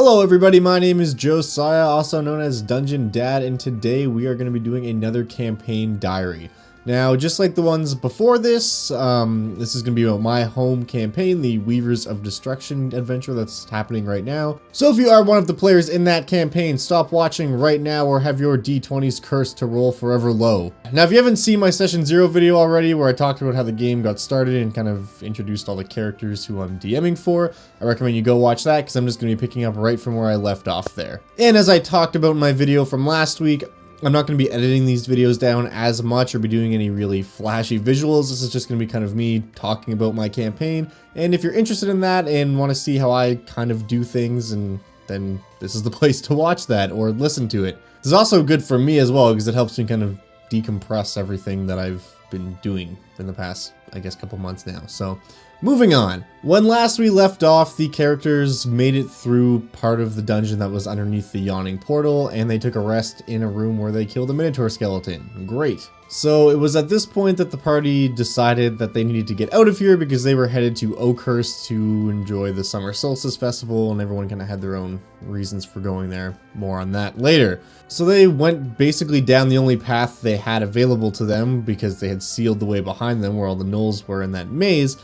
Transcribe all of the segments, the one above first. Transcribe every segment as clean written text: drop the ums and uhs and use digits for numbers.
Hello everybody, my name is Josiah, also known as Dungeon Dad, and today we are going to be doing another campaign diary. Now, just like the ones before this, this is going to be about my home campaign, the Weavers of Destruction adventure that's happening right now. So if you are one of the players in that campaign, stop watching right now or have your D20s cursed to roll forever low. Now, if you haven't seen my Session 0 video already, where I talked about how the game got started and kind of introduced all the characters who I'm DMing for, I recommend you go watch that because I'm just going to be picking up right from where I left off there. And as I talked about in my video from last week, I'm not going to be editing these videos down as much or be doing any really flashy visuals. This is just going to be kind of me talking about my campaign. And if you're interested in that and want to see how I kind of do things, and then this is the place to watch that or listen to it. This is also good for me as well because it helps me kind of decompress everything that I've been doing in the past, I guess, couple months now. So moving on. When last we left off, the characters made it through part of the dungeon that was underneath the yawning portal, and they took a rest in a room where they killed a minotaur skeleton. Great. So it was at this point that the party decided that they needed to get out of here because they were headed to Oakhurst to enjoy the Summer Solstice Festival, and everyone kind of had their own reasons for going there. More on that later. So they went basically down the only path they had available to them because they had sealed the way behind them where all the gnolls were in that maze,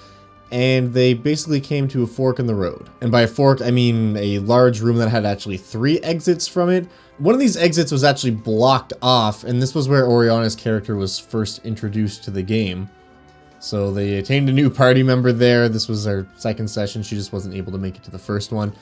and they basically came to a fork in the road. And by a fork, I mean a large room that had actually 3 exits from it. One of these exits was actually blocked off, and this was where Oriana's character was first introduced to the game. So they attained a new party member there. This was our second session. She just wasn't able to make it to the first one.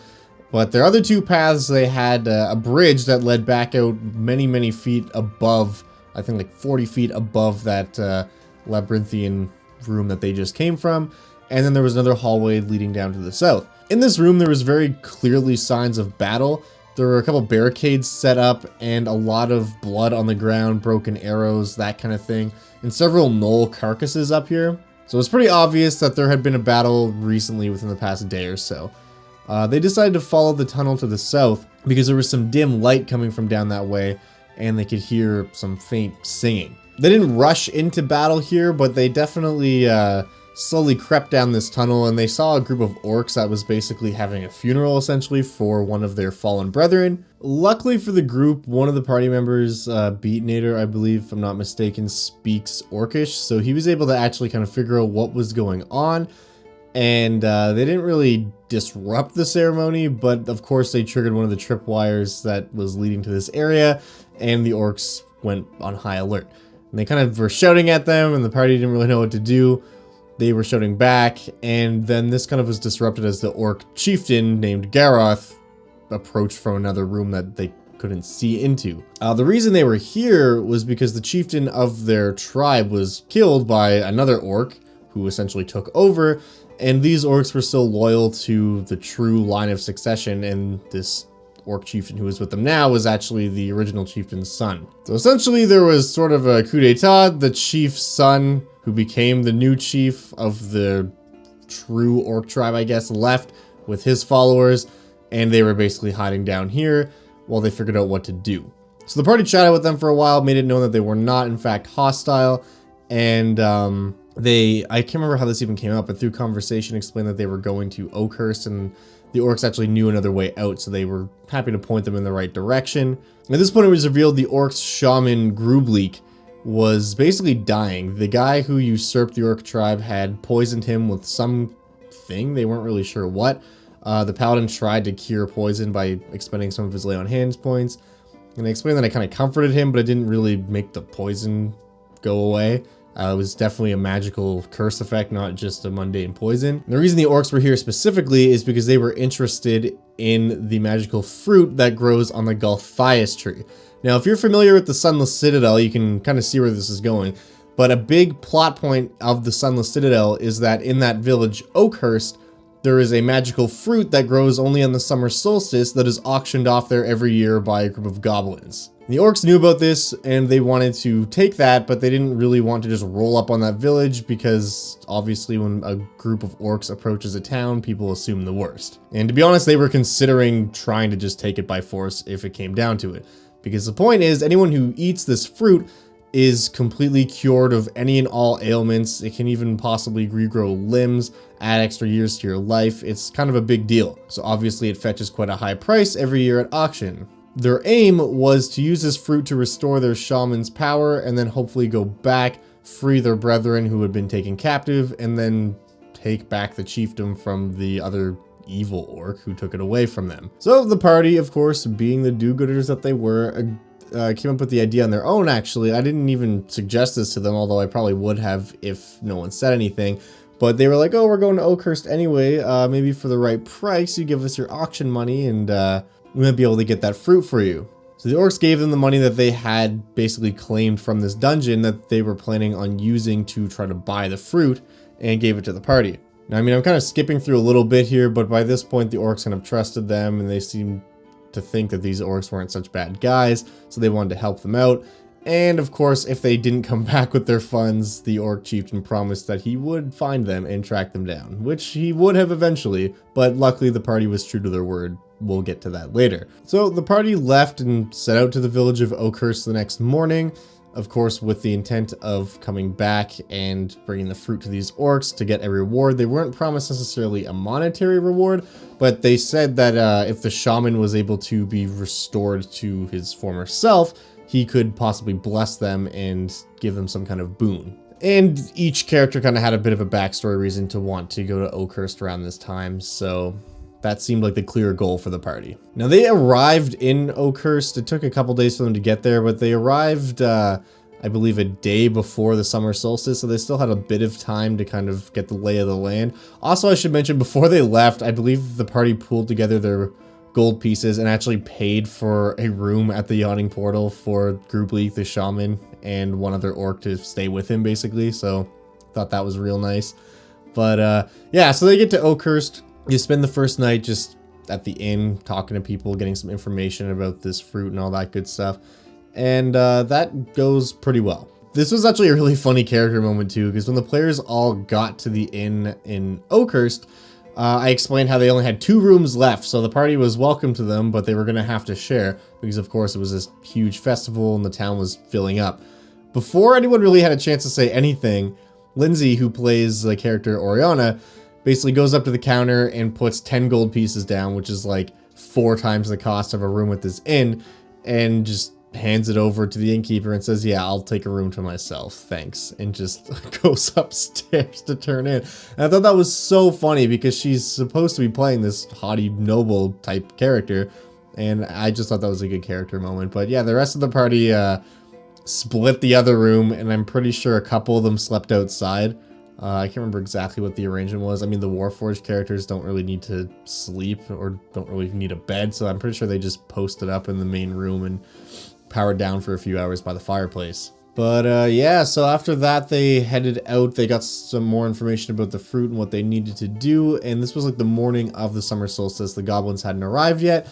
But their other 2 paths, they had a bridge that led back out many feet above, I think like 40 feet above that labyrinthian room that they just came from. And then there was another hallway leading down to the south. In this room, there was very clearly signs of battle. There were a couple barricades set up and a lot of blood on the ground, broken arrows, that kind of thing, and several gnoll carcasses up here. So it was pretty obvious that there had been a battle recently within the past day or so. They decided to follow the tunnel to the south because there was some dim light coming from down that way, and they could hear some faint singing. They didn't rush into battle here, but they definitely slowly crept down this tunnel, and they saw a group of orcs that was basically having a funeral essentially for one of their fallen brethren. Luckily for the group, one of the party members, Beatnator, I believe, if I'm not mistaken, speaks Orcish, so he was able to actually kind of figure out what was going on. And they didn't really disrupt the ceremony, but of course they triggered one of the tripwires that was leading to this area, and the orcs went on high alert. And they kind of were shouting at them, and the party didn't really know what to do. They were shouting back, and then this kind of was disrupted as the orc chieftain named Garoth approached from another room that they couldn't see into. The reason they were here was because the chieftain of their tribe was killed by another orc who essentially took over, and these orcs were still loyal to the true line of succession, and this orc chieftain who was with them now was actually the original chieftain's son. So essentially there was sort of a coup d'etat. The chief's son, who became the new chief of the true orc tribe, I guess, left with his followers, and they were basically hiding down here while they figured out what to do. So the party chatted with them for a while, made it known that they were not in fact hostile, and I can't remember how this even came up, but through conversation explained that they were going to Oakhurst, and the orcs actually knew another way out, so they were happy to point them in the right direction. At this point, it was revealed the orcs' shaman, Grubleek, was basically dying. The guy who usurped the orc tribe had poisoned him with something. They weren't really sure what. The paladin tried to cure poison by expending some of his lay on hands points. And I explained that I kind of comforted him, but it didn't really make the poison go away. It was definitely a magical curse effect, not just a mundane poison. And the reason the orcs were here specifically is because they were interested in the magical fruit that grows on the Galthias tree. Now, if you're familiar with the Sunless Citadel, you can kind of see where this is going. But a big plot point of the Sunless Citadel is that in that village, Oakhurst, there is a magical fruit that grows only on the summer solstice that is auctioned off there every year by a group of goblins. The orcs knew about this, and they wanted to take that, but they didn't really want to just roll up on that village because obviously when a group of orcs approaches a town, people assume the worst. And to be honest, they were considering trying to just take it by force if it came down to it. Because the point is, anyone who eats this fruit is completely cured of any and all ailments. It can even possibly regrow limbs, add extra years to your life. It's kind of a big deal. So obviously it fetches quite a high price every year at auction. Their aim was to use this fruit to restore their shaman's power and then hopefully go back, free their brethren who had been taken captive, and then take back the chiefdom from the other evil orc who took it away from them. So the party, of course, being the do-gooders that they were, came up with the idea on their own, actually. I didn't even suggest this to them, although I probably would have if no one said anything. But they were like, oh, we're going to Oakhurst anyway. Maybe for the right price, you give us your auction money and we might be able to get that fruit for you. So the orcs gave them the money that they had basically claimed from this dungeon that they were planning on using to try to buy the fruit, and gave it to the party. Now, I mean, I'm kind of skipping through a little bit here, but by this point, the orcs kind of trusted them, and they seemed to think that these orcs weren't such bad guys, so they wanted to help them out. And of course, if they didn't come back with their funds, the orc chieftain promised that he would find them and track them down, which he would have eventually, but luckily the party was true to their word. We'll get to that later. So the party left and set out to the village of Oakhurst the next morning, of course with the intent of coming back and bringing the fruit to these orcs to get a reward. They weren't promised necessarily a monetary reward, but they said that if the shaman was able to be restored to his former self, he could possibly bless them and give them some kind of boon. And each character kind of had a bit of a backstory reason to want to go to Oakhurst around this time, so that seemed like the clear goal for the party. Now they arrived in Oakhurst. It took a couple days for them to get there, but they arrived, I believe, a day before the summer solstice, so they still had a bit of time to kind of get the lay of the land. Also, I should mention, before they left, I believe the party pooled together their gold pieces and actually paid for a room at the yawning portal for Grouply, the shaman, and one other orc to stay with him, basically, so thought that was real nice. But yeah, so they get to Oakhurst. You spend the first night just at the inn, talking to people, getting some information about this fruit and all that good stuff. And that goes pretty well. This was actually a really funny character moment too, because when the players all got to the inn in Oakhurst, I explained how they only had 2 rooms left, so the party was welcome to them, but they were going to have to share, because of course it was this huge festival and the town was filling up. Before anyone really had a chance to say anything, Lindsay, who plays the character Oriana, basically goes up to the counter and puts 10 gold pieces down, which is like 4 times the cost of a room at this inn, and just hands it over to the innkeeper and says, yeah, I'll take a room to myself, thanks, and just goes upstairs to turn in. And I thought that was so funny because she's supposed to be playing this haughty noble type character, and I just thought that was a good character moment. But yeah, the rest of the party split the other room, and I'm pretty sure a couple of them slept outside. I can't remember exactly what the arrangement was. I mean, the Warforged characters don't really need to sleep or don't really need a bed, so I'm pretty sure they just posted up in the main room and powered down for a few hours by the fireplace. But yeah, so after that they headed out. They got some more information about the fruit and what they needed to do, and this was like the morning of the summer solstice. The goblins hadn't arrived yet,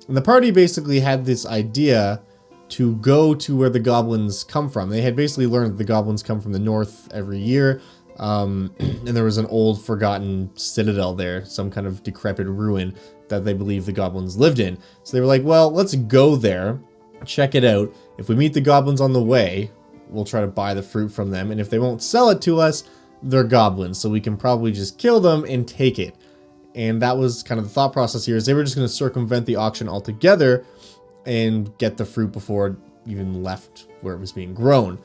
and the party basically had this idea to go to where the goblins come from. They had basically learned that the goblins come from the north every year. And there was an old forgotten citadel there, some kind of decrepit ruin that they believe the goblins lived in. So they were like, well, let's go there, check it out. If we meet the goblins on the way, we'll try to buy the fruit from them. And if they won't sell it to us, they're goblins, so we can probably just kill them and take it. And that was kind of the thought process here, is they were just going to circumvent the auction altogether and get the fruit before it even left where it was being grown,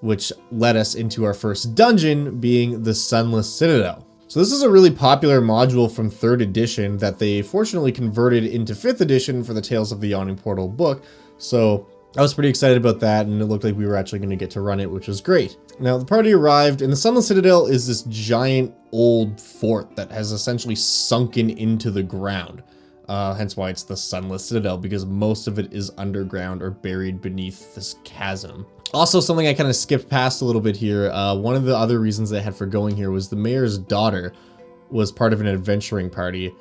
which led us into our first dungeon, being the Sunless Citadel. So this is a really popular module from 3rd edition that they fortunately converted into 5th edition for the Tales of the Yawning Portal book. So I was pretty excited about that, and it looked like we were actually going to get to run it, which was great. Now the party arrived, and the Sunless Citadel is this giant old fort that has essentially sunken into the ground. Hence why it's the Sunless Citadel, because most of it is underground or buried beneath this chasm. Also, something I kind of skipped past a little bit here, one of the other reasons they had for going here was the mayor's daughter was part of an adventuring party.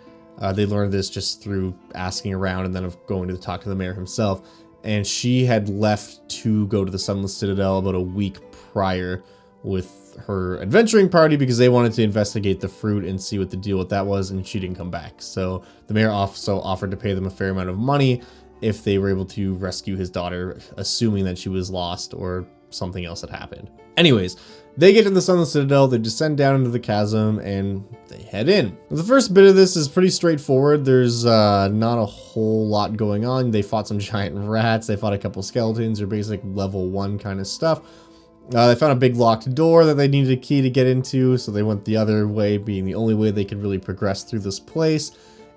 They learned this just through asking around and then of going to talk to the mayor himself. And she had left to go to the Sunless Citadel about a week prior with her adventuring party because they wanted to investigate the fruit and see what the deal with that was, and she didn't come back. So the mayor also offered to pay them a fair amount of money if they were able to rescue his daughter, assuming that she was lost or something else had happened. Anyways, they get to the Sunless Citadel, they descend down into the chasm, and they head in. The first bit of this is pretty straightforward. There's not a whole lot going on. They fought some giant rats, they fought a couple skeletons, or basic level 1 kind of stuff. They found a big locked door that they needed a key to get into, so they went the other way, being the only way they could really progress through this place.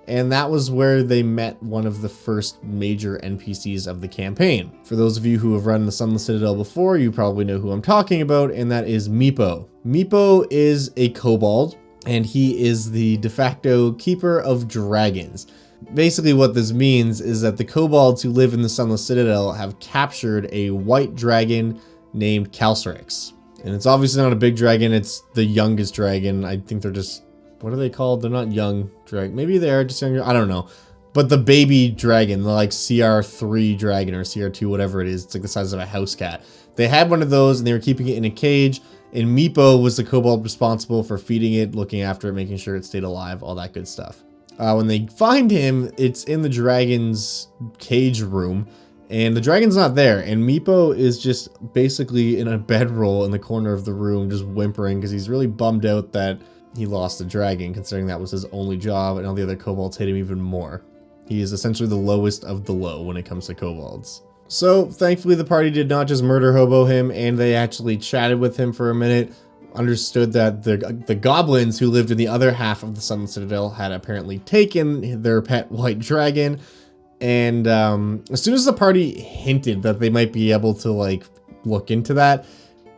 And that was where they met one of the first major NPCs of the campaign. For those of you who have run the Sunless Citadel before, you probably know who I'm talking about, and that is Meepo. Meepo is a kobold, and he is the de facto keeper of dragons. Basically what this means is that the kobolds who live in the Sunless Citadel have captured a white dragon named Calcyrix. And it's obviously not a big dragon, it's the youngest dragon. I think they're just... what are they called? They're not young dragon. Maybe they are just younger. I don't know. But the baby dragon, the like CR3 dragon or CR2, whatever it is, it's like the size of a house cat. They had one of those and they were keeping it in a cage. And Meepo was the kobold responsible for feeding it, looking after it, making sure it stayed alive, all that good stuff. When they find him, it's in the dragon's cage room. And the dragon's not there. And Meepo is just basically in a bedroll in the corner of the room, just whimpering because he's really bummed out that he lost the dragon, considering that was his only job, and all the other kobolds hate him even more. He is essentially the lowest of the low when it comes to kobolds. So, thankfully, the party did not just murder hobo him, and they actually chatted with him for a minute, understood that the goblins who lived in the other half of the Sunless Citadel had apparently taken their pet white dragon, and as soon as the party hinted that they might be able to, like, look into that,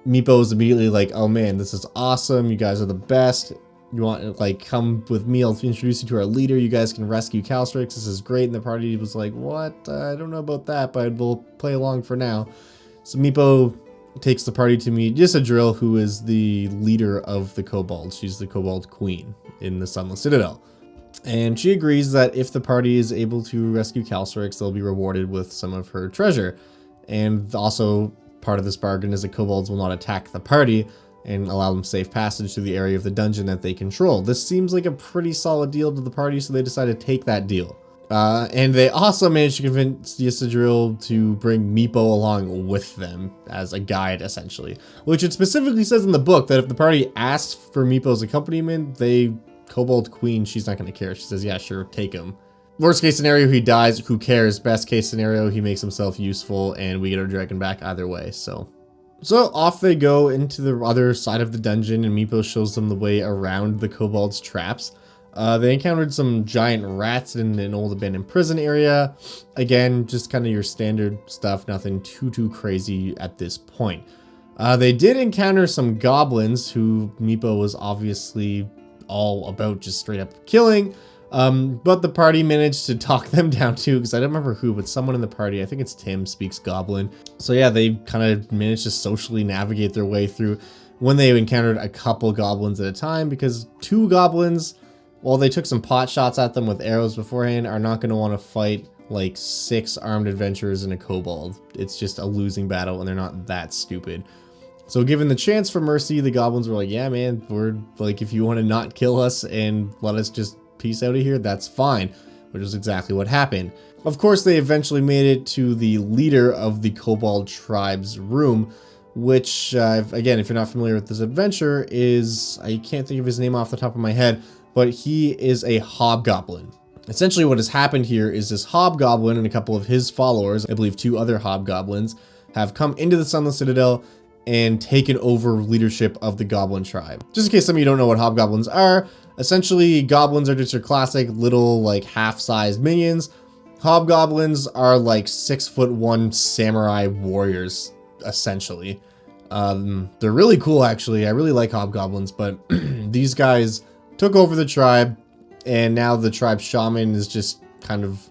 Meepo was immediately like, oh man, this is awesome. You guys are the best. You want to like come with me? I'll introduce you to our leader. You guys can rescue Calcyrix. This is great. And the party was like, what? I don't know about that, but we'll play along for now. So Meepo takes the party to meet Ysadrill, who is the leader of the kobolds. She's the kobold queen in the Sunless Citadel. And she agrees that if the party is able to rescue Calcyrix, they'll be rewarded with some of her treasure. And also, part of this bargain is the kobolds will not attack the party and allow them safe passage through the area of the dungeon that they control. This seems like a pretty solid deal to the party, so they decide to take that deal. And they also managed to convince Ysadrill to bring Meepo along with them as a guide, essentially. Which it specifically says in the book that if the party asks for Meepo's accompaniment, kobold queen, she's not going to care. She says, yeah, sure, take him. Worst case scenario, he dies. Who cares? Best case scenario, he makes himself useful and we get our dragon back either way. So off they go into the other side of the dungeon and Meepo shows them the way around the kobold's traps. They encountered some giant rats in an old abandoned prison area. Again, just kind of your standard stuff. Nothing too crazy at this point. They did encounter some goblins who Meepo was obviously all about just straight up killing. But the party managed to talk them down too, because I don't remember who, but someone in the party, I think it's Tim, speaks Goblin. So yeah, they kind of managed to socially navigate their way through when they encountered a couple goblins at a time, because 2 goblins, while they took some pot shots at them with arrows beforehand, are not going to want to fight like 6 armed adventurers and a kobold. It's just a losing battle and they're not that stupid. So given the chance for mercy, the goblins were like, yeah man, we're like, if you want to not kill us and let us just peace out of here, that's fine, which is exactly what happened. Of course, they eventually made it to the leader of the kobold tribe's room, which, again, if you're not familiar with this adventure, is, I can't think of his name off the top of my head, but he is a hobgoblin. Essentially what has happened here is this hobgoblin and a couple of his followers, I believe 2 other hobgoblins, have come into the Sunless Citadel and taken over leadership of the goblin tribe. Just in case some of you don't know what hobgoblins are, essentially goblins are just your classic little like half-sized minions. Hobgoblins are like 6'1" samurai warriors, essentially. They're really cool actually. I really like hobgoblins, but these guys took over the tribe and now the tribe shaman is just kind of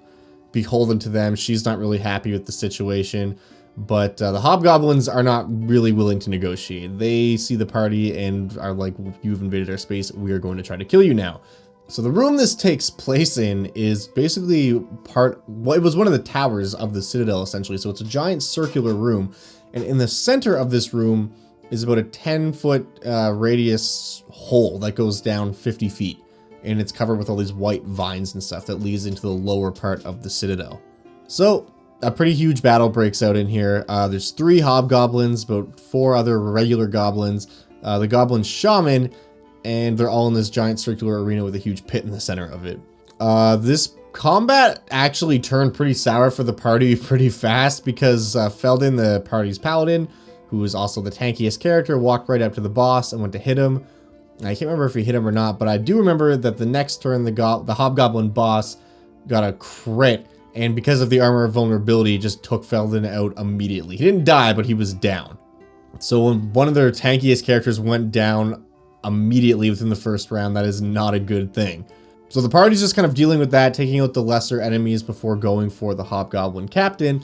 beholden to them. She's not really happy with the situation. But the hobgoblins are not really willing to negotiate. They see the party and are like, you've invaded our space, we are going to try to kill you now. So the room this takes place in is basically well, it was one of the towers of the Citadel, essentially. So it's a giant circular room. And in the center of this room is about a 10-foot radius hole that goes down 50 feet. And it's covered with all these white vines and stuff that leads into the lower part of the Citadel. So a pretty huge battle breaks out in here. There's 3 hobgoblins, about 4 other regular goblins, the goblin shaman, and they're all in this giant circular arena with a huge pit in the center of it. This combat actually turned pretty sour for the party pretty fast because Feldon, the party's paladin, who was also the tankiest character, walked right up to the boss and went to hit him. I can't remember if he hit him or not, but I do remember that the next turn the hobgoblin boss got a crit, and because of the armor of vulnerability, just took Feldon out immediately. He didn't die, but he was down. So when one of their tankiest characters went down immediately within the first round, that is not a good thing. So the party's just kind of dealing with that, taking out the lesser enemies before going for the hobgoblin captain.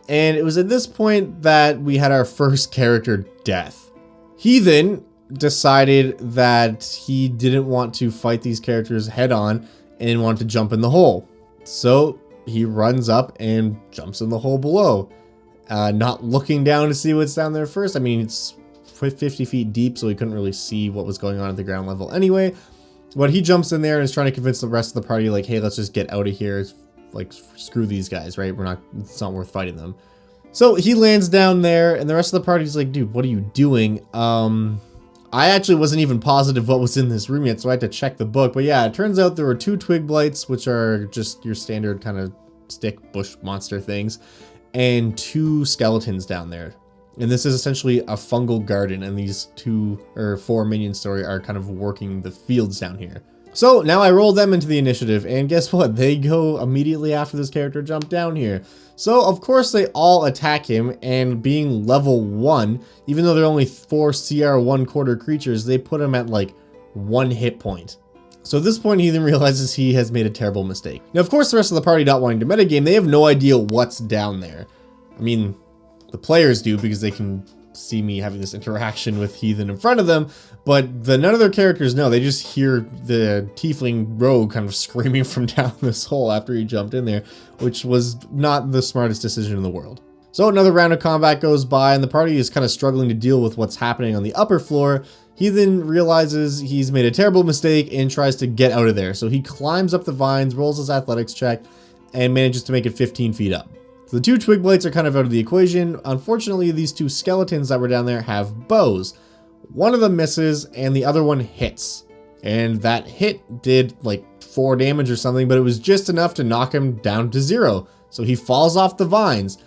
And it was at this point that we had our first character death. Heathen decided that he didn't want to fight these characters head on and wanted to jump in the hole. So he runs up and jumps in the hole below, not looking down to see what's down there first. I mean, it's 50 feet deep, so he couldn't really see what was going on at the ground level anyway. But he jumps in there and is trying to convince the rest of the party, like, hey, let's just get out of here. Like, screw these guys, right? It's not worth fighting them. So he lands down there, and the rest of the party's like, dude, what are you doing? I actually wasn't even positive what was in this room yet, so I had to check the book. But yeah, it turns out there were 2 twig blights, which are just your standard kind of stick bush monster things, and 2 skeletons down there. And this is essentially a fungal garden, and these 2 or 4 minion story are kind of working the fields down here. So now I rolled them into the initiative, and guess what? They go immediately after this character jumped down here. So of course they all attack him, and being level 1, even though they're only 4 CR 1/4 creatures, they put him at like 1 hit point. So at this point, he then realizes he has made a terrible mistake. Now, of course, the rest of the party not wanting to metagame, they have no idea what's down there. I mean, the players do because they can see me having this interaction with Heathen in front of them, but none of their characters know. They just hear the tiefling rogue kind of screaming from down this hole after he jumped in there, which was not the smartest decision in the world. So another round of combat goes by, and the party is kind of struggling to deal with what's happening on the upper floor. He then realizes he's made a terrible mistake and tries to get out of there. So he climbs up the vines, rolls his athletics check, and manages to make it 15 feet up. So the 2 twig blights are kind of out of the equation. Unfortunately, these 2 skeletons that were down there have bows. One of them misses and the other one hits. And that hit did like 4 damage or something, but it was just enough to knock him down to 0. So he falls off the vines.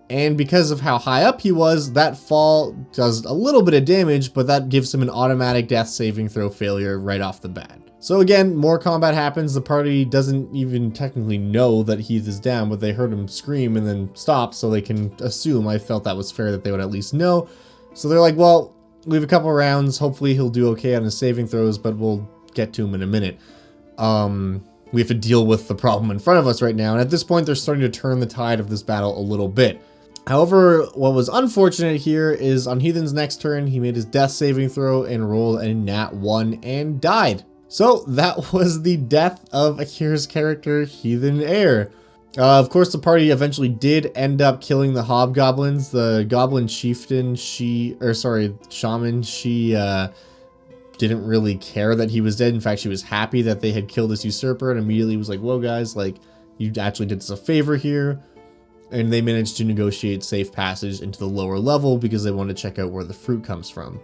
And because of how high up he was, that fall does a little bit of damage, but that gives him an automatic death saving throw failure right off the bat. So again, more combat happens. The party doesn't even technically know that Heath is down, but they heard him scream and then stop, so they can assume. I felt that was fair that they would at least know. So they're like, well, we have a couple rounds. Hopefully he'll do okay on his saving throws, but we'll get to him in a minute. We have to deal with the problem in front of us right now. And at this point, they're starting to turn the tide of this battle a little bit. However, what was unfortunate here is on Heathen's next turn, he made his death saving throw and rolled a nat 1 and died. So that was the death of Akira's character, Heathen Heir. Of course, the party eventually did end up killing the hobgoblins. The goblin chieftain, shaman, she didn't really care that he was dead. In fact, she was happy that they had killed this usurper and immediately was like, whoa guys, like, you actually did us a favor here. And they managed to negotiate safe passage into the lower level because they wanted to check out where the fruit comes from.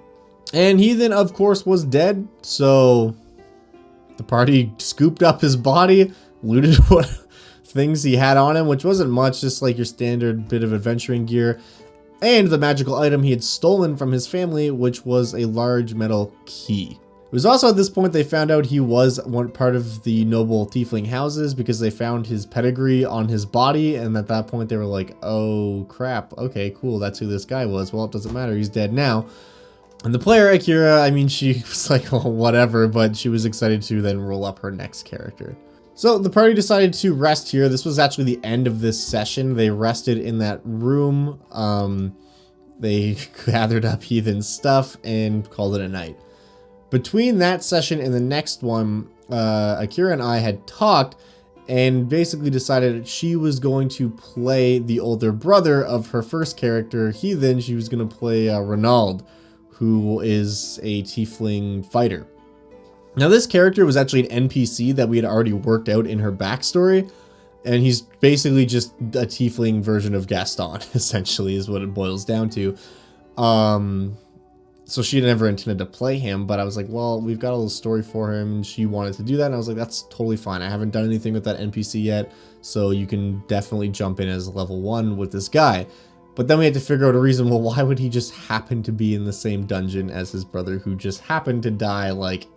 And he then, of course, was dead, so the party scooped up his body, looted what things he had on him, which wasn't much, just like your standard bit of adventuring gear, and the magical item he had stolen from his family, which was a large metal key. It was also at this point they found out he was one part of the noble tiefling houses because they found his pedigree on his body, and at that point they were like, oh crap, okay, cool, that's who this guy was. Well, it doesn't matter, he's dead now. And the player, Akira, I mean, she was like, well, whatever, but she was excited to then roll up her next character. So the party decided to rest here. This was actually the end of this session. They rested in that room. They gathered up Heathen's stuff and called it a night. Between that session and the next one, Akira and I had talked and basically decided she was going to play the older brother of her first character, Heathen. She was going to play Ronald, who is a tiefling fighter. Now, this character was actually an NPC that we had already worked out in her backstory. And he's basically just a tiefling version of Gaston, essentially, is what it boils down to. So she never intended to play him, but I was like, well, we've got a little story for him, and she wanted to do that, and I was like, that's totally fine. I haven't done anything with that NPC yet, so you can definitely jump in as level 1 with this guy. But then we had to figure out a reason, well, why would he just happen to be in the same dungeon as his brother, who just happened to die like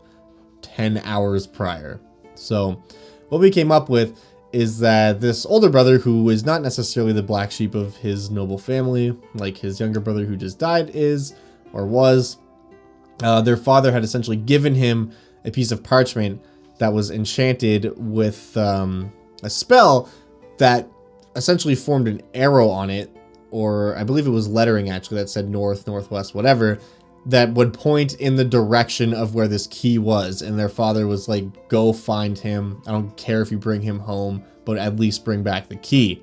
10 hours prior? So what we came up with is that this older brother, who is not necessarily the black sheep of his noble family, like his younger brother who just died is, or was, their father had essentially given him a piece of parchment that was enchanted with a spell that essentially formed an arrow on it, or I believe it was lettering actually that said north, northwest, whatever, that would point in the direction of where this key was. And their father was like, go find him. I don't care if you bring him home, but at least bring back the key.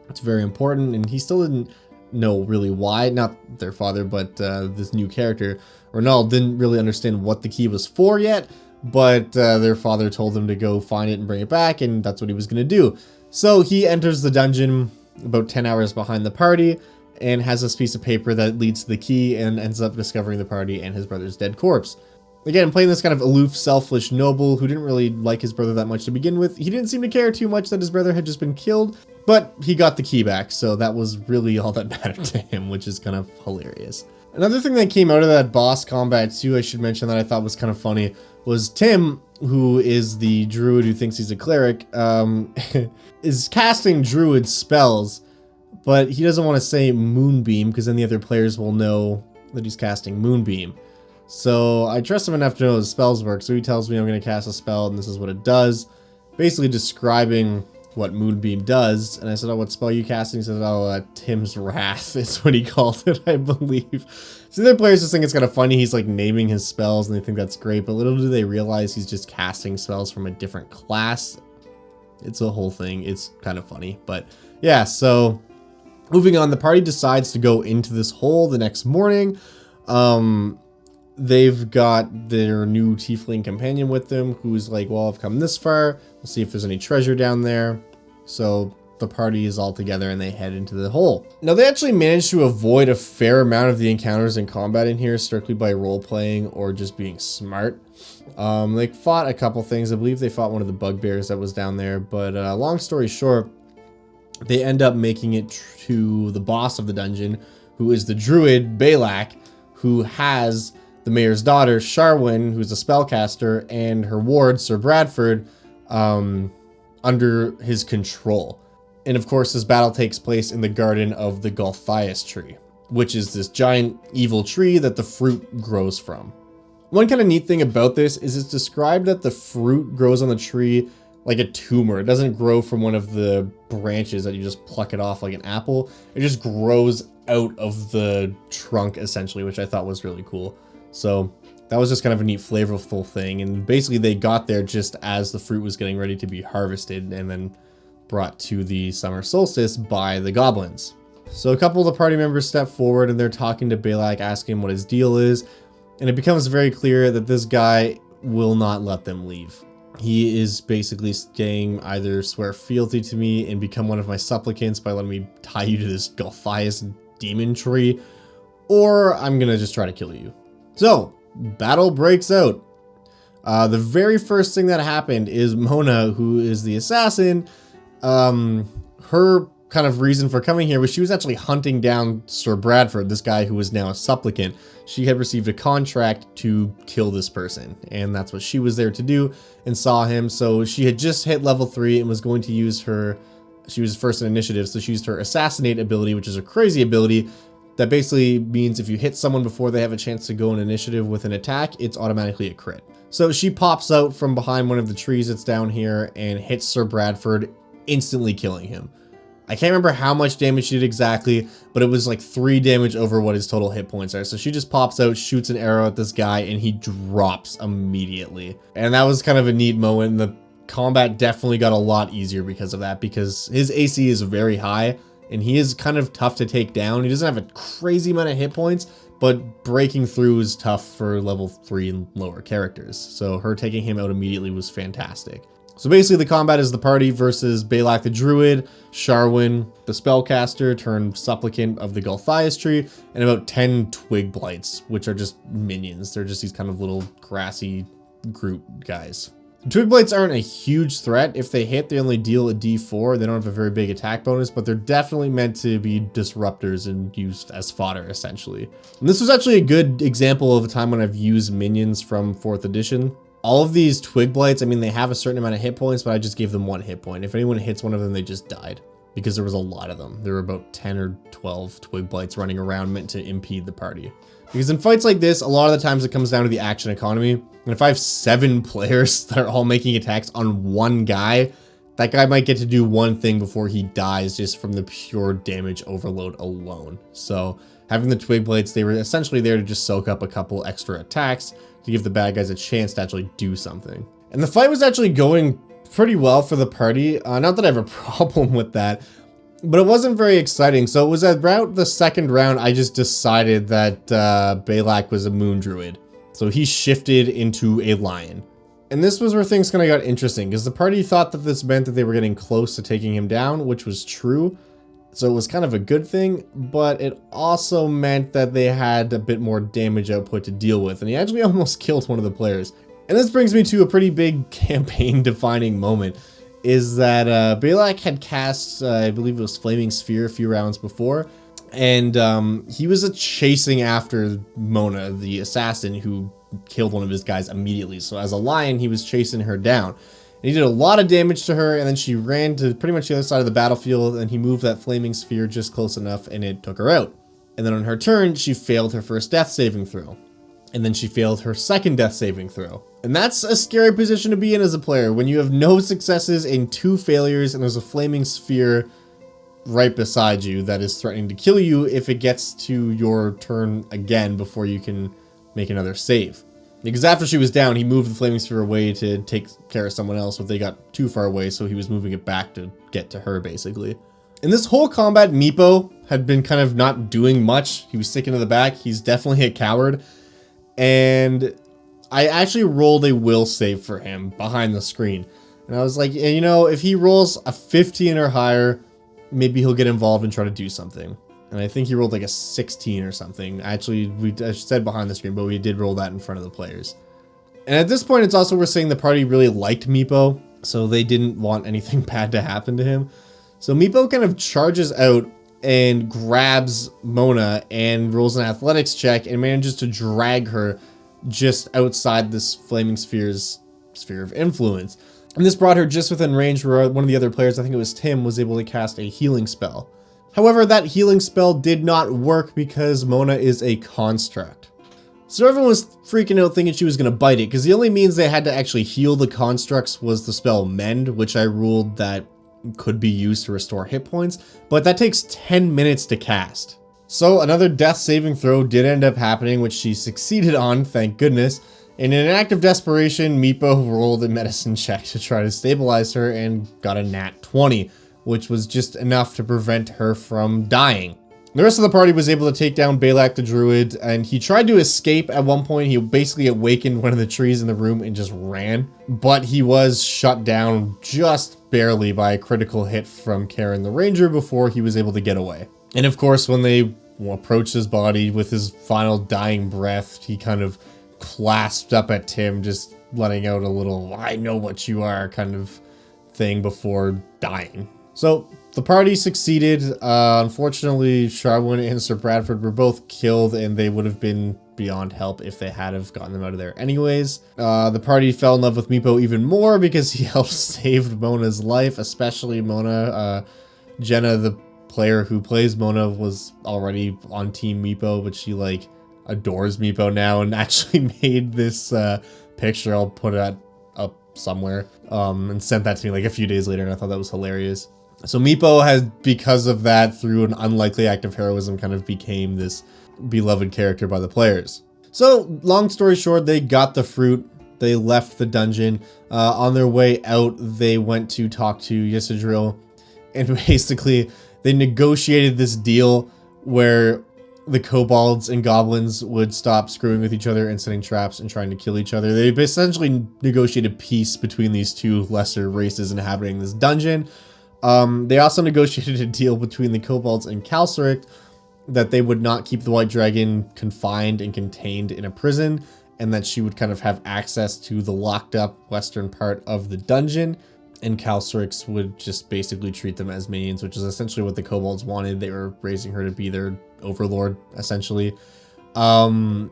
It's very important. And he still didn't know really why, not their father, but this new character, Ronald, didn't really understand what the key was for yet, but their father told him to go find it and bring it back, and that's what he was going to do. So he enters the dungeon about 10 hours behind the party, and has this piece of paper that leads to the key, and ends up discovering the party and his brother's dead corpse. Again, playing this kind of aloof, selfish noble who didn't really like his brother that much to begin with. He didn't seem to care too much that his brother had just been killed, but he got the key back, so that was really all that mattered to him, which is kind of hilarious. Another thing that came out of that boss combat too, I should mention, that I thought was kind of funny, was Tim, who is the druid who thinks he's a cleric, is casting druid spells, but he doesn't want to say Moonbeam because then the other players will know that he's casting Moonbeam. So I trust him enough to know his spells work, so he tells me I'm going to cast a spell and this is what it does, basically describing what Moonbeam does. And I said, oh, what spell are you casting? He said, oh, Tim's Wrath is what he called it, I believe. So the other players just think it's kind of funny. He's like naming his spells and they think that's great, but little do they realize he's just casting spells from a different class. It's a whole thing. It's kind of funny, but yeah, so moving on, the party decides to go into this hole the next morning. They've got their new tiefling companion with them, who's like, well, I've come this far. We'll see if there's any treasure down there. So the party is all together and they head into the hole. Now, they actually managed to avoid a fair amount of the encounters and combat in here strictly by role-playing or just being smart. They fought a couple things. I believe they fought one of the bugbears that was down there. But long story short, they end up making it to the boss of the dungeon, who is the druid, Balak, who has the mayor's daughter, Sharwin, who's a spellcaster, and her ward, Sir Bradford, under his control. And of course, this battle takes place in the garden of the Golthias tree, which is this giant evil tree that the fruit grows from. One kind of neat thing about this is it's described that the fruit grows on the tree like a tumor. It doesn't grow from one of the branches that you just pluck it off like an apple. It just grows out of the trunk, essentially, which I thought was really cool. So that was just kind of a neat, flavorful thing. And basically they got there just as the fruit was getting ready to be harvested and then brought to the summer solstice by the goblins. So a couple of the party members step forward and they're talking to Balak, asking him what his deal is. And it becomes very clear that this guy will not let them leave. He is basically saying, either swear fealty to me and become one of my supplicants by letting me tie you to this Golthias demon tree, or I'm gonna just try to kill you. So, battle breaks out. The very first thing that happened is Mona, who is the assassin, her kind of reason for coming here was she was actually hunting down Sir Bradford, this guy who is now a supplicant. She had received a contract to kill this person, and that's what she was there to do, and saw him. So she had just hit level 3 and was going to use her, she was first in initiative, so she used her assassinate ability, which is a crazy ability that basically means if you hit someone before they have a chance to go in initiative with an attack, it's automatically a crit. So she pops out from behind one of the trees that's down here and hits Sir Bradford, instantly killing him. I can't remember how much damage she did exactly, but it was like 3 damage over what his total hit points are. So she just pops out, shoots an arrow at this guy, and he drops immediately. And that was kind of a neat moment. The combat definitely got a lot easier because of that, because his AC is very high, and he is kind of tough to take down. He doesn't have a crazy amount of hit points, but breaking through is tough for level 3 and lower characters. So her taking him out immediately was fantastic. So basically the combat is the party versus Balak the Druid, Sharwin the Spellcaster turned Supplicant of the Gulthias tree, and about 10 Twig Blights, which are just minions. They're just these kind of little grassy Groot guys. Twig Blights aren't a huge threat. If they hit, they only deal a d4. They don't have a very big attack bonus, but they're definitely meant to be disruptors and used as fodder, essentially. And this was actually a good example of a time when I've used minions from 4th edition. All of these Twig Blights, I mean, they have a certain amount of hit points, but I just gave them 1 hit point. If anyone hits one of them, they just died, because there was a lot of them. There were about 10 or 12 Twig Blights running around meant to impede the party. Because in fights like this, a lot of the times it comes down to the action economy. And if I have 7 players that are all making attacks on one guy, that guy might get to do one thing before he dies just from the pure damage overload alone. So having the Twig Blights, they were essentially there to just soak up a couple extra attacks to give the bad guys a chance to actually do something. And the fight was actually going pretty well for the party. Not that I have a problem with that, but it wasn't very exciting. So it was about the 2nd round, I just decided that Balak was a Moon Druid. So he shifted into a Lion. And this was where things kind of got interesting, because the party thought that this meant that they were getting close to taking him down, which was true. So it was kind of a good thing, but it also meant that they had a bit more damage output to deal with. And he actually almost killed one of the players. And this brings me to a pretty big campaign defining moment. Is that Balak had cast, I believe it was Flaming Sphere a few rounds before, and he was chasing after Mona, the assassin who killed one of his guys immediately. So as a Lion, he was chasing her down. And he did a lot of damage to her, and then she ran to pretty much the other side of the battlefield, and he moved that Flaming Sphere just close enough, and it took her out. And then on her turn, she failed her first death saving throw. And then she failed her 2nd death saving throw. And that's a scary position to be in as a player, when you have no successes and 2 failures, and there's a Flaming Sphere right beside you that is threatening to kill you if it gets to your turn again before you can make another save. Because after she was down, he moved the Flaming Sphere away to take care of someone else, but they got too far away, so he was moving it back to get to her, basically. In this whole combat, Meepo had been kind of not doing much. He was sticking to the back. He's definitely a coward. And I actually rolled a will save for him behind the screen. And I was like, yeah, you know, if he rolls a 15 or higher, maybe he'll get involved and try to do something. And I think he rolled like a 16 or something. Actually, I said behind the screen, but we did roll that in front of the players. And at this point, it's also worth saying the party really liked Meepo, so they didn't want anything bad to happen to him. So Meepo kind of charges out and grabs Mona and rolls an athletics check and manages to drag her just outside this Flaming Sphere's sphere of influence. And this brought her just within range where one of the other players, I think it was Tim, was able to cast a healing spell. However, that healing spell did not work because Mona is a construct. So everyone was freaking out thinking she was going to bite it, because the only means they had to actually heal the constructs was the spell Mend, which I ruled that could be used to restore hit points, but that takes 10 minutes to cast. So another death saving throw did end up happening, which she succeeded on, thank goodness. And in an act of desperation, Meepo rolled a medicine check to try to stabilize her and got a nat 20, which was just enough to prevent her from dying. The rest of the party was able to take down Balak the Druid, and he tried to escape at one point. He basically awakened one of the trees in the room and just ran, but he was shut down just barely by a critical hit from Karen the Ranger before he was able to get away. And of course, when they approached his body with his final dying breath, he kind of clasped up at Tim, just letting out a little, "I know what you are" kind of thing before dying. So the party succeeded. Unfortunately, Sharwin and Sir Bradford were both killed, and they would have been beyond help if they had have gotten them out of there anyways. The party fell in love with Meepo even more because he helped save Mona's life, especially Mona. Jenna, the player who plays Mona, was already on Team Meepo, but she like adores Meepo now and actually made this picture. I'll put it up somewhere and sent that to me like a few days later, and I thought that was hilarious. So Meepo has, because of that, through an unlikely act of heroism, kind of became this beloved character by the players. So long story short, they got the fruit. They left the dungeon. On their way out, they went to talk to Ysidril, and basically they negotiated this deal where the kobolds and goblins would stop screwing with each other and setting traps and trying to kill each other. They essentially negotiated peace between these two lesser races inhabiting this dungeon. They also negotiated a deal between the kobolds and Calceric that they would not keep the white dragon confined and contained in a prison, and that she would kind of have access to the locked up western part of the dungeon, and Calcerix would just basically treat them as minions, which is essentially what the kobolds wanted. They were raising her to be their overlord, essentially. I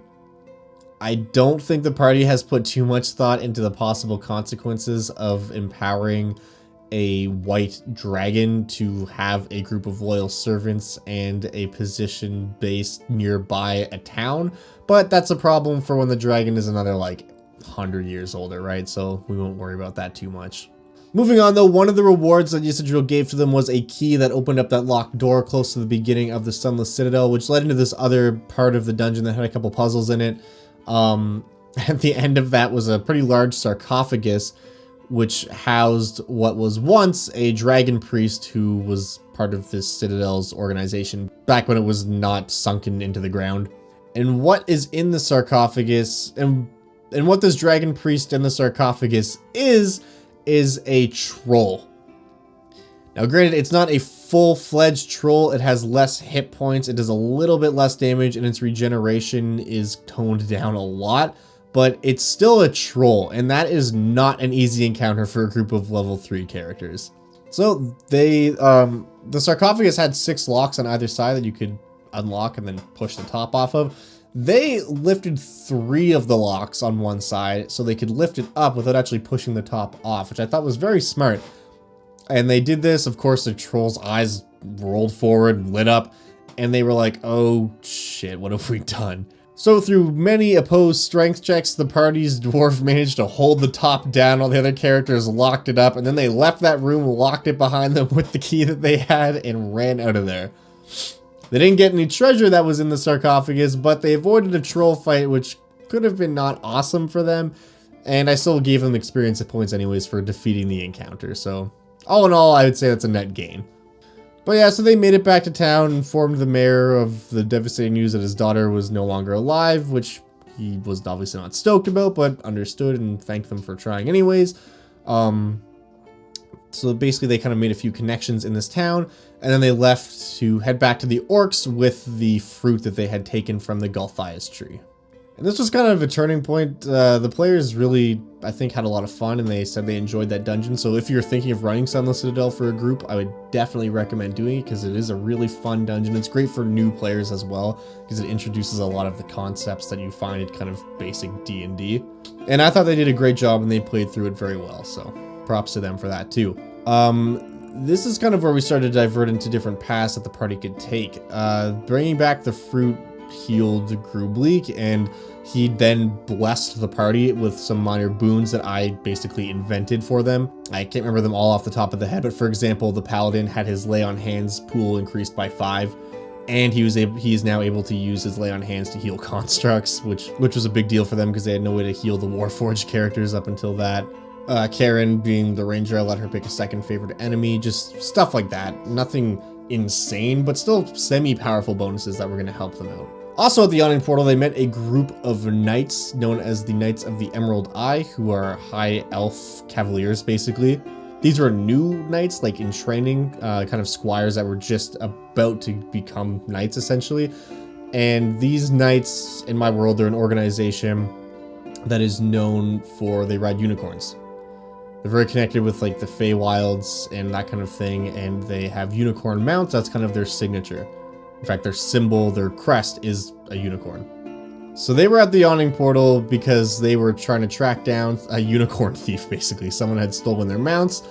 don't think the party has put too much thought into the possible consequences of empowering a white dragon to have a group of loyal servants and a position based nearby a town, but that's a problem for when the dragon is another like 100 years older, right? So we won't worry about that too much. Moving on though, one of the rewards that Ysadriel gave to them was a key that opened up that locked door close to the beginning of the Sunless Citadel, which led into this other part of the dungeon that had a couple puzzles in it. At the end of that was a pretty large sarcophagus, which housed what was once a dragon priest who was part of this Citadel's organization back when it was not sunken into the ground. And what is in the sarcophagus and what this dragon priest in the sarcophagus is a troll. Now granted, it's not a full-fledged troll. It has less hit points, it does a little bit less damage, and its regeneration is toned down a lot, but it's still a troll, and that is not an easy encounter for a group of level 3 characters. So they, the sarcophagus had 6 locks on either side that you could unlock and then push the top off of. They lifted 3 of the locks on one side so they could lift it up without actually pushing the top off, which I thought was very smart. And they did this, of course, the troll's eyes rolled forward, lit up, and they were like, oh shit, what have we done? So through many opposed strength checks, the party's dwarf managed to hold the top down while the other characters locked it up, and then they left that room, locked it behind them with the key that they had, and ran out of there. They didn't get any treasure that was in the sarcophagus, but they avoided a troll fight, which could have been not awesome for them, and I still gave them experience points anyways for defeating the encounter, so all in all, I would say that's a net gain. But yeah, so they made it back to town, informed the mayor of the devastating news that his daughter was no longer alive, which he was obviously not stoked about, but understood and thanked them for trying anyways. So basically they kind of made a few connections in this town, and then they left to head back to the orcs with the fruit that they had taken from the Gulthias tree. And this was kind of a turning point. The players really, I think, had a lot of fun, and they said they enjoyed that dungeon. So if you're thinking of running Sunless Citadel for a group, I would definitely recommend doing it because it is a really fun dungeon. It's great for new players as well because it introduces a lot of the concepts that you find in kind of basic D&D. And I thought they did a great job and they played through it very well. So props to them for that too. This is kind of where we started to divert into different paths that the party could take. Bringing back the fruit healed Grubleek, and he then blessed the party with some minor boons that I basically invented for them. I can't remember them all off the top of the head, but for example, the paladin had his lay on hands pool increased by 5, and he is now able to use his lay on hands to heal constructs, which was a big deal for them because they had no way to heal the Warforged characters up until that. Karen, being the ranger, I let her pick a second favorite enemy, just stuff like that. Nothing insane, but still semi-powerful bonuses that were going to help them out. Also at the Yawning Portal, they met a group of knights known as the Knights of the Emerald Eye, who are high elf cavaliers, basically. These were new knights, like in training, kind of squires that were just about to become knights, essentially. And these knights, in my world, they're an organization that is known for, they ride unicorns. They're very connected with like the Feywilds and that kind of thing, and they have unicorn mounts. That's kind of their signature. In fact, their symbol, their crest is a unicorn. So they were at the Yawning Portal because they were trying to track down a unicorn thief, basically. Someone had stolen their mounts,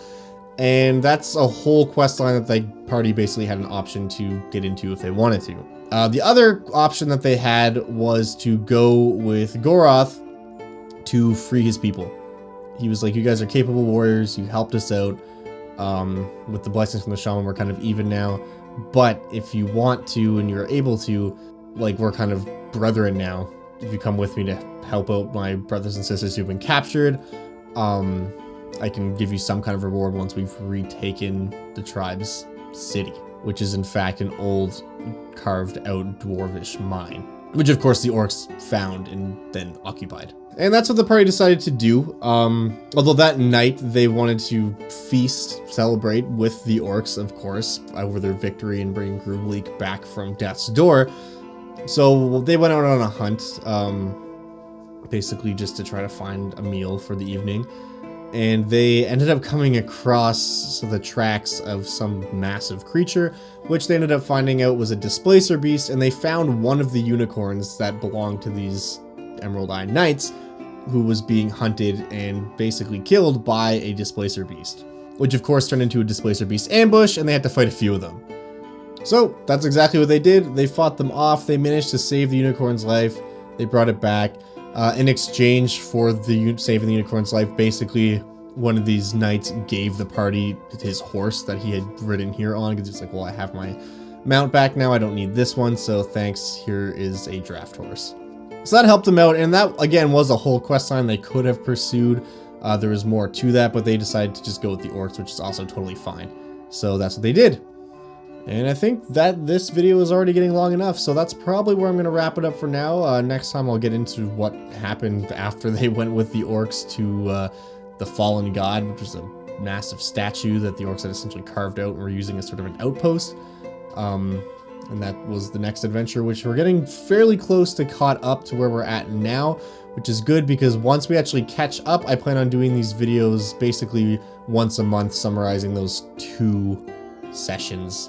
and that's a whole quest line that the party basically had an option to get into if they wanted to. The other option that they had was to go with Goroth to free his people. He was like, you guys are capable warriors, you helped us out. With the blessings from the shaman, we're kind of even now. But if you want to and you're able to, like, we're kind of brethren now. If you come with me to help out my brothers and sisters who've been captured, I can give you some kind of reward once we've retaken the tribe's city, which is in fact an old carved out dwarvish mine, which of course the orcs found and then occupied. And that's what the party decided to do. Although that night they wanted to feast, celebrate with the orcs, of course, over their victory and bringing Groovleek back from death's door. So they went out on a hunt, basically just to try to find a meal for the evening. And they ended up coming across the tracks of some massive creature, which they ended up finding out was a displacer beast, and they found one of the unicorns that belonged to these Emerald Eye Knights, who was being hunted and basically killed by a displacer beast, which of course turned into a displacer beast ambush, and they had to fight a few of them. So that's exactly what they did. They fought them off. They managed to save the unicorn's life. They brought it back. In exchange for saving the unicorn's life, basically one of these knights gave the party his horse that he had ridden here on, because it's like, well, I have my mount back now. I don't need this one, so thanks. Here is a draft horse. So that helped them out, and that, again, was a whole quest line they could have pursued. There was more to that, but they decided to just go with the orcs, which is also totally fine. So that's what they did. And I think that this video is already getting long enough, so that's probably where I'm going to wrap it up for now. Next time I'll get into what happened after they went with the orcs to the fallen god, which was a massive statue that the orcs had essentially carved out and were using as sort of an outpost. And that was the next adventure, which we're getting fairly close to caught up to where we're at now, which is good because once we actually catch up, I plan on doing these videos basically once a month, summarizing those 2 sessions,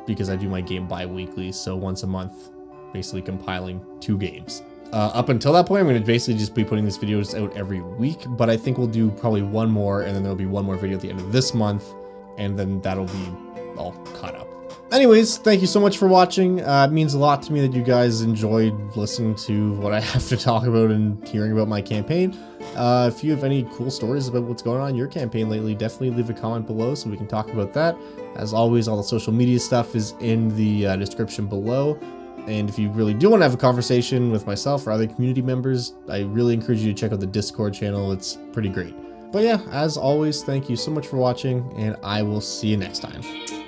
because I do my game bi-weekly, so once a month, basically compiling 2 games. Up until that point, I'm going to basically just be putting these videos out every week, but I think we'll do probably one more, and then there'll be one more video at the end of this month, and then that'll be all caught up. Anyways, thank you so much for watching. It means a lot to me that you guys enjoyed listening to what I have to talk about and hearing about my campaign. If you have any cool stories about what's going on in your campaign lately, definitely leave a comment below so we can talk about that. As always, all the social media stuff is in the description below. And if you really do want to have a conversation with myself or other community members, I really encourage you to check out the Discord channel. It's pretty great. But yeah, as always, thank you so much for watching, and I will see you next time.